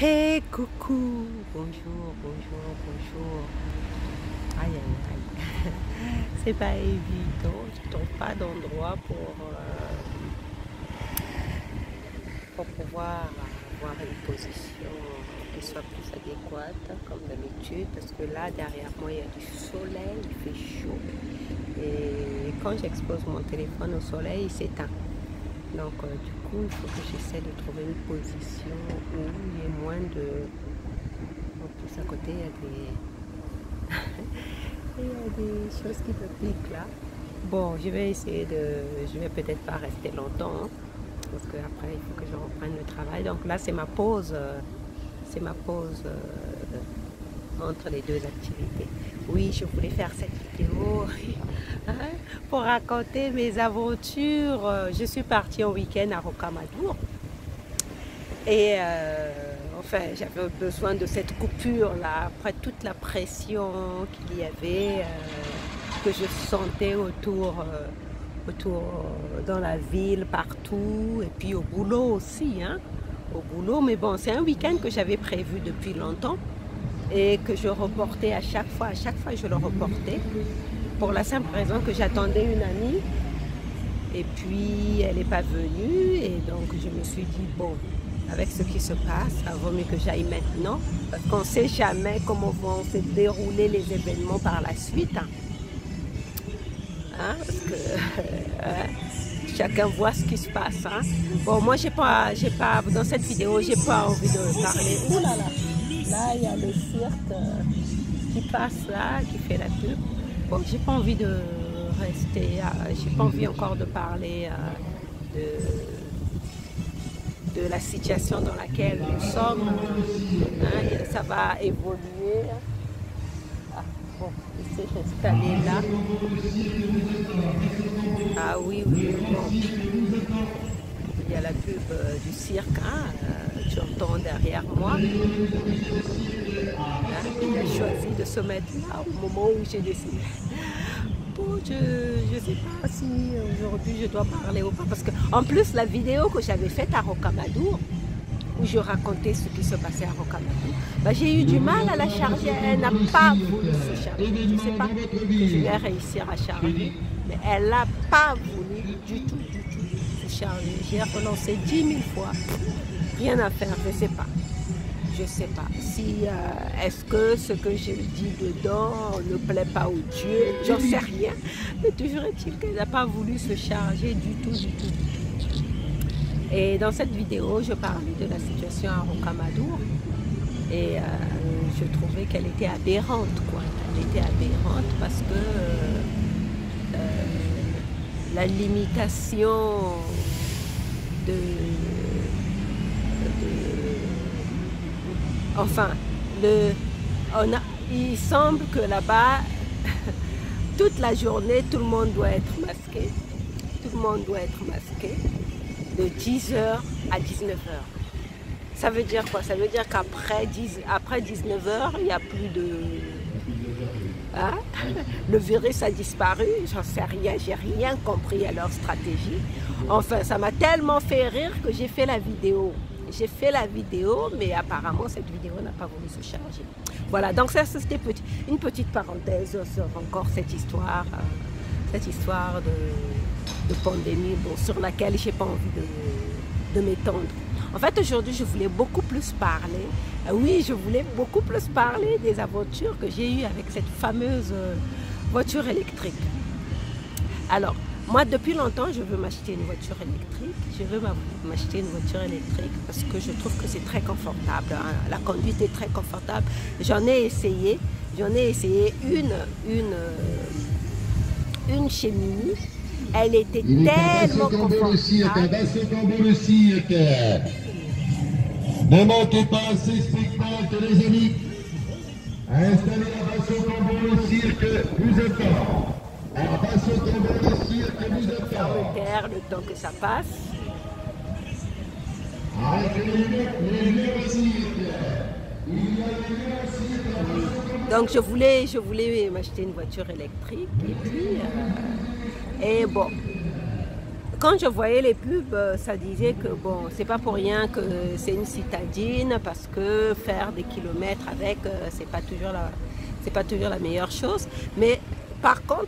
Hey, coucou, bonjour, bonjour, bonjour. Aïe, aïe, aïe. C'est pas évident, je trouve pas d'endroit pour pouvoir avoir une position qui soit plus adéquate, comme d'habitude, parce que là, derrière moi, il y a du soleil, il fait chaud. Et quand j'expose mon téléphone au soleil, il s'éteint. Donc, du coup, il faut que j'essaie de trouver une position où il y ait moins de... En plus, à côté, il y a il y a des choses qui me piquent là. Bon, je vais essayer de... Je vais peut-être pas rester longtemps, hein, parce qu'après, il faut que je reprenne le travail. Donc là, c'est ma pause. C'est ma pause entre les deux activités. Oui, je voulais faire cette vidéo pour raconter mes aventures. Je suis partie en week-end à Rocamadour et enfin j'avais besoin de cette coupure là après toute la pression qu'il y avait, que je sentais autour dans la ville, partout, et puis au boulot aussi, hein, au boulot. Mais bon, c'est un week-end que j'avais prévu depuis longtemps et que je reportais à chaque fois je le reportais pour la simple raison que j'attendais une amie et puis elle n'est pas venue, et donc je me suis dit bon, avec ce qui se passe, ça vaut mieux que j'aille maintenant, parce qu'on ne sait jamais comment vont se dérouler les événements par la suite, hein, parce que chacun voit ce qui se passe, hein. Bon, moi j'ai pas dans cette vidéo j'ai pas envie de parler. Ouh là là. Là, il y a le cirque qui passe là, qui fait la pub. Bon, j'ai pas envie de rester, j'ai pas envie encore de parler de la situation dans laquelle nous sommes. Hein, ça va évoluer. Ah, bon, il s'est installé là. Ah oui, oui, bon. Il y a la pub du cirque, hein, tu entends derrière moi. Il a choisi de se mettre là au moment où j'ai décidé. Bon, je ne sais pas si aujourd'hui je dois parler ou pas, parce que en plus la vidéo que j'avais faite à Rocamadour, où je racontais ce qui se passait à Rocamadour, bah, j'ai eu du mal à la charger. Elle n'a pas voulu se charger. Je ne sais pas que je vais réussir à charger, mais elle n'a pas voulu du tout se charger. J'ai relancé 10 000 fois. Rien à faire, je ne sais pas. Je ne sais pas. Si, est-ce que ce que je dis dedans ne plaît pas au Dieu? J'en sais rien. Mais toujours est-il qu'elle n'a pas voulu se charger du tout. Et dans cette vidéo, je parlais de la situation à Rocamadour. Et je trouvais qu'elle était aberrante, quoi. Elle était aberrante parce que la limitation enfin, il semble que là-bas, toute la journée, tout le monde doit être masqué. Tout le monde doit être masqué de 10h à 19h. Ça veut dire quoi? Ça veut dire qu'après 19h, il n'y a plus de... Hein? Le virus a disparu, j'en sais rien, j'ai rien compris à leur stratégie. Enfin, ça m'a tellement fait rire que j'ai fait la vidéo. J'ai fait la vidéo, mais apparemment cette vidéo n'a pas voulu se charger. Voilà, donc ça c'était une petite parenthèse sur encore cette histoire de pandémie, bon, sur laquelle j'ai pas envie de m'étendre. En fait, aujourd'hui, je voulais beaucoup plus parler. Oui, je voulais beaucoup plus parler des aventures que j'ai eues avec cette fameuse voiture électrique. Alors, moi, depuis longtemps, je veux m'acheter une voiture électrique. Je veux m'acheter une voiture électrique parce que je trouve que c'est très confortable, hein. La conduite est très confortable. J'en ai essayé une chez Mini. Elle était tellement confortable. Ne manquez pas ces spectacles, les amis. Installez la basse au tambour le cirque vous attend. La basse au tambour le cirque vous attend. Le temps que ça passe. Avec les lieux au cirque. Il y a les lieux au cirque. Donc je voulais m'acheter une voiture électrique et puis bon, quand je voyais les pubs, ça disait que bon, c'est pas pour rien que c'est une citadine, parce que faire des kilomètres avec, c'est pas toujours la meilleure chose. Mais par contre,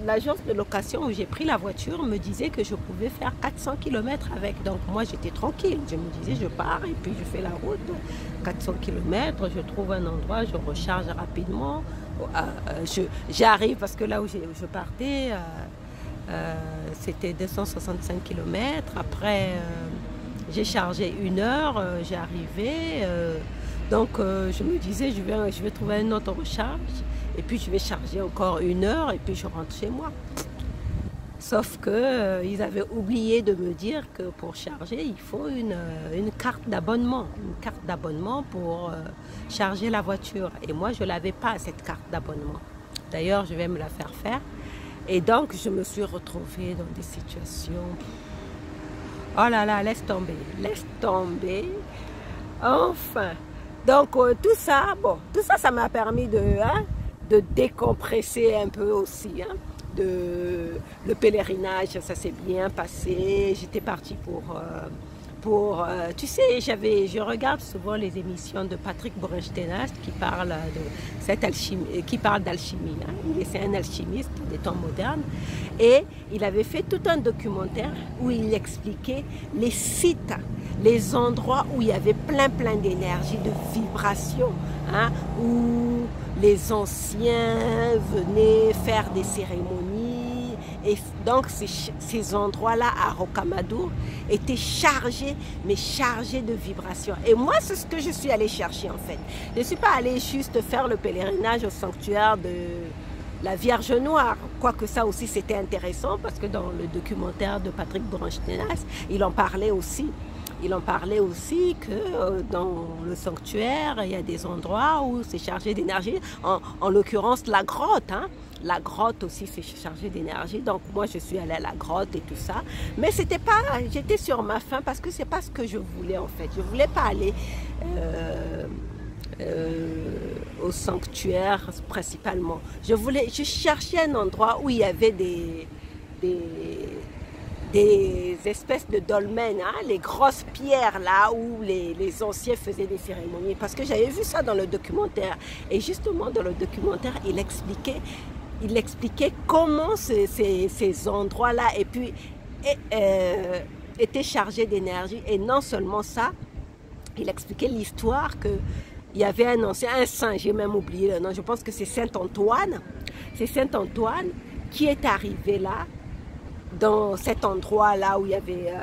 l'agence de location où j'ai pris la voiture me disait que je pouvais faire 400 km avec. Donc moi, j'étais tranquille. Je me disais, je pars et puis je fais la route. 400 km, je trouve un endroit, je recharge rapidement. J'arrive, parce que là où je partais, c'était 265 km. Après, j'ai chargé 1 heure, j'ai arrivé. Donc je me disais, je vais trouver une autre recharge. Et puis je vais charger encore 1 heure et puis je rentre chez moi. Sauf que ils avaient oublié de me dire que pour charger, il faut une carte d'abonnement. Une carte d'abonnement pour charger la voiture. Et moi, je n'avais pas cette carte d'abonnement. D'ailleurs, je vais me la faire faire. Et donc, je me suis retrouvée dans des situations... Oh là là, laisse tomber. Laisse tomber. Enfin. Donc, tout ça, ça m'a permis de décompresser un peu aussi. Le pèlerinage, ça s'est bien passé. J'étais partie tu sais, je regarde souvent les émissions de Patrick Borenstein qui parle d'alchimie. C'est un alchimiste des temps modernes. Et il avait fait tout un documentaire où il expliquait les sites, les endroits où il y avait plein d'énergie, de vibrations, où les anciens venaient faire des cérémonies. Et donc ces endroits-là à Rocamadour étaient chargés, mais chargés de vibrations. Et moi, c'est ce que je suis allée chercher en fait. Je ne suis pas allée juste faire le pèlerinage au sanctuaire de la Vierge Noire. Quoique ça aussi c'était intéressant, parce que dans le documentaire de Patrick Borenstein, il en parlait aussi. Il en parlait aussi que dans le sanctuaire, il y a des endroits où c'est chargé d'énergie. En l'occurrence, la grotte. La grotte aussi, c'est chargé d'énergie. Donc moi, je suis allée à la grotte et tout ça. Mais c'était pas... J'étais sur ma faim parce que c'est pas ce que je voulais en fait. Je voulais pas aller au sanctuaire principalement. Je cherchais un endroit où il y avait des espèces de dolmens, les grosses pierres là où les anciens faisaient des cérémonies, parce que j'avais vu ça dans le documentaire. Et justement dans le documentaire, il expliquait comment ces endroits là étaient chargés d'énergie. Et non seulement ça, il expliquait l'histoire que il y avait un saint, j'ai même oublié le nom, je pense que c'est Saint-Antoine. C'est Saint-Antoine qui est arrivé là, dans cet endroit-là où il y avait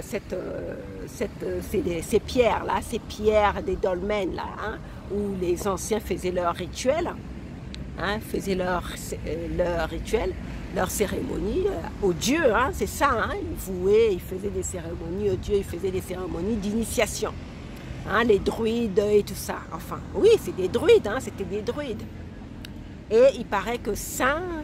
ces pierres-là, ces pierres des dolmens, là, où les anciens faisaient leur rituel, faisaient leur rituel, leur cérémonie aux dieux, c'est ça, ils vouaient, ils faisaient des cérémonies aux dieux, ils faisaient des cérémonies d'initiation, les druides et tout ça. Enfin, oui, c'est des druides, c'était des druides. Et il paraît que Saint-Antoine,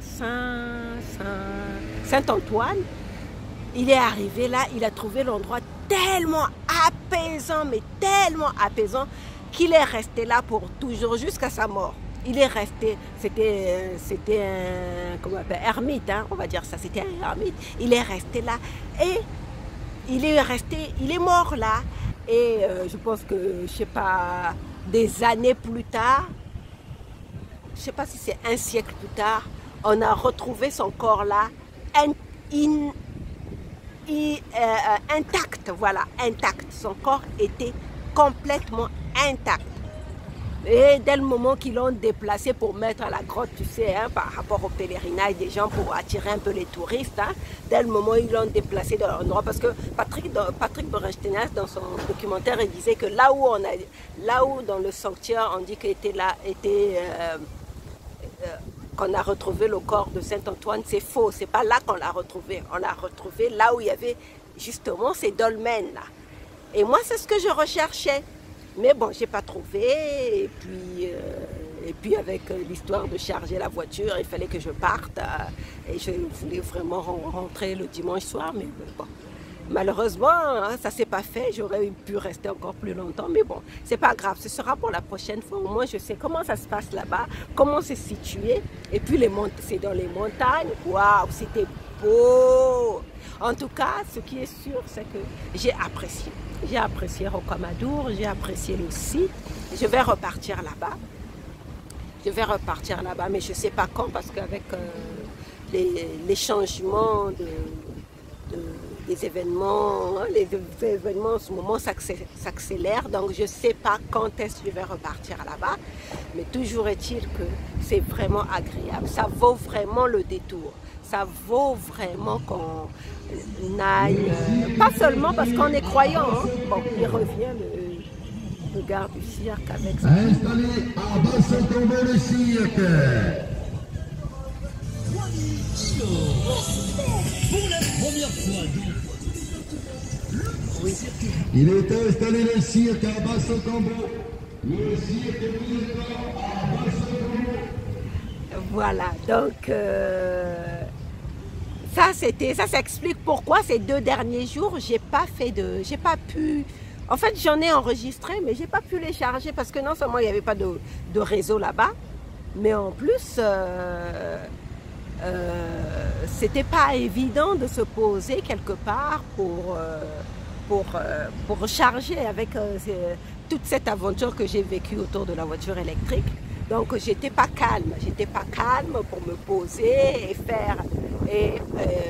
il est arrivé là, il a trouvé l'endroit tellement apaisant, mais tellement apaisant, qu'il est resté là pour toujours, jusqu'à sa mort. Il est resté, c'était un, comment on appelle, ermite, on va dire ça, c'était un ermite. Il est resté là et il est mort là. Et je pense que, je sais pas, des années plus tard, je sais pas si c'est un siècle plus tard, on a retrouvé son corps là, intact, voilà, intact. Son corps était complètement intact. Et dès le moment qu'ils l'ont déplacé pour mettre à la grotte, tu sais, par rapport au pèlerinage des gens, pour attirer un peu les touristes, dès le moment où ils l'ont déplacé dans l'endroit, parce que Patrick Borenstein, dans son documentaire, il disait que là où dans le sanctuaire, on dit qu'on a retrouvé le corps de Saint-Antoine, c'est faux, c'est pas là qu'on l'a retrouvé. On l'a retrouvé là où il y avait justement ces dolmens là. Et moi, c'est ce que je recherchais. Mais bon, j'ai pas trouvé. Et puis avec l'histoire de charger la voiture, il fallait que je parte. Et je voulais vraiment rentrer le dimanche soir. Mais bon, malheureusement, ça s'est pas fait. J'aurais pu rester encore plus longtemps. Mais bon, c'est pas grave. Ce sera pour la prochaine fois. Au moins, je sais comment ça se passe là-bas, comment c'est situé. Et puis, c'est dans les montagnes. Waouh, c'était beau. En tout cas, ce qui est sûr, c'est que j'ai apprécié. J'ai apprécié Rocamadour, j'ai apprécié le site. Je vais repartir là-bas. Je vais repartir là-bas, mais je ne sais pas quand, parce qu'avec les changements des événements, hein, les événements en ce moment s'accélèrent, donc je ne sais pas quand est-ce que je vais repartir là-bas, mais toujours est-il que c'est vraiment agréable, ça vaut vraiment le détour, ça vaut vraiment qu'on aille, pas seulement parce qu'on est croyant, hein. Bon, il revient le garde du cirque avec ça. Installé à Basso-Tombeau le cirque. Pour la première fois, Oui. Il est installé le cirque à Basso-Tombeau. Le cirque à Basso-Tombeau. Voilà, donc ça s'explique pourquoi ces 2 derniers jours j'ai pas pu. En fait, j'en ai enregistré, mais j'ai pas pu les charger parce que non seulement il n'y avait pas de réseau là-bas, mais en plus c'était pas évident de se poser quelque part pour recharger avec toute cette aventure que j'ai vécue autour de la voiture électrique. Donc j'étais pas calme pour me poser et faire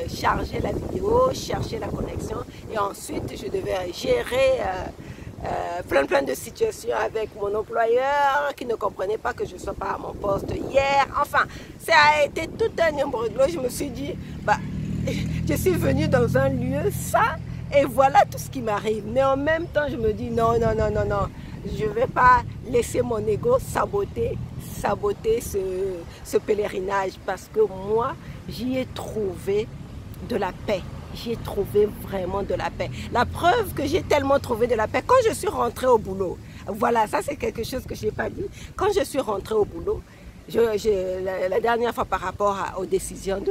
charger la vidéo, chercher la connexion, et ensuite je devais gérer plein de situations avec mon employeur qui ne comprenait pas que je ne sois pas à mon poste hier. Enfin, ça a été tout un imbroglio. Je me suis dit, bah, je suis venue dans un lieu ça, et voilà tout ce qui m'arrive. Mais en même temps, je me dis non, je ne vais pas laisser mon ego saboter ce pèlerinage, parce que moi, j'y ai trouvé de la paix. J'y ai trouvé vraiment de la paix. La preuve que j'ai tellement trouvé de la paix, quand je suis rentrée au boulot, voilà, ça c'est quelque chose que je n'ai pas dit. Quand je suis rentrée au boulot, la dernière fois par rapport aux décisions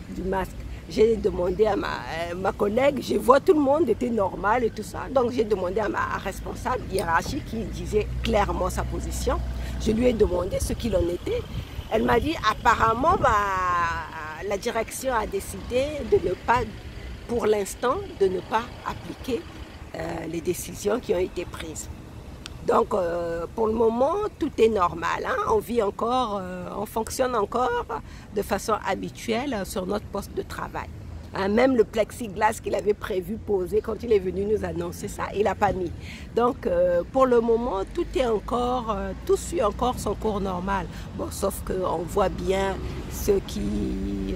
du masque, j'ai demandé à ma collègue, je vois tout le monde était normal et tout ça, donc j'ai demandé à ma responsable hiérarchique qui disait clairement sa position. Je lui ai demandé ce qu'il en était. Elle m'a dit apparemment la direction a décidé de ne pas, pour l'instant, de ne pas appliquer les décisions qui ont été prises. Donc pour le moment, tout est normal, hein? On vit encore, on fonctionne encore de façon habituelle sur notre poste de travail. Hein, même le plexiglas qu'il avait prévu poser quand il est venu nous annoncer ça, il n'a pas mis. Donc pour le moment, tout suit encore son cours normal. Bon, sauf qu'on voit bien ceux qui,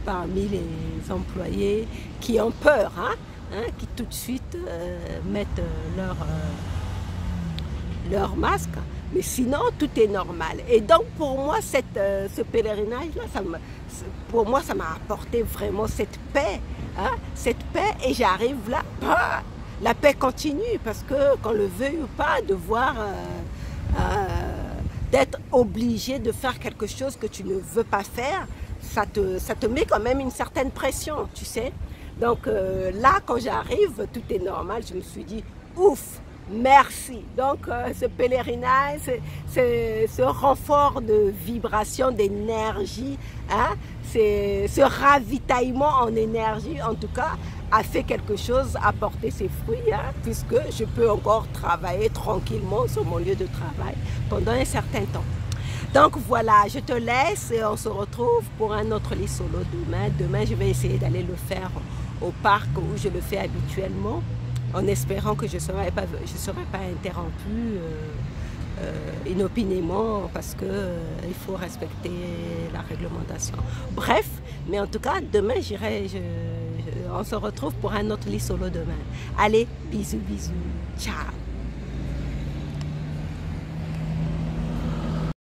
parmi les employés, qui ont peur, qui tout de suite mettent leur masque. Mais sinon, tout est normal. Et donc, pour moi, ce pèlerinage-là, pour moi, ça m'a apporté vraiment cette paix. Cette paix, et j'arrive là, la paix continue, parce que, qu'on le veuille ou pas, de voir, d'être obligé de faire quelque chose que tu ne veux pas faire, ça te met quand même une certaine pression, tu sais. Donc là, quand j'arrive, tout est normal, je me suis dit, ouf! Merci. Donc ce pèlerinage, ce renfort de vibration, d'énergie, ce ravitaillement en énergie, en tout cas, a fait quelque chose, a porté ses fruits, puisque je peux encore travailler tranquillement sur mon lieu de travail pendant un certain temps. Donc voilà, je te laisse et on se retrouve pour un autre lit solo demain. Demain, je vais essayer d'aller le faire au parc où je le fais habituellement, en espérant que je ne serai pas interrompue inopinément, parce qu'il faut respecter la réglementation. Bref, mais en tout cas, demain, on se retrouve pour un autre lit solo demain. Allez, bisous, bisous, ciao.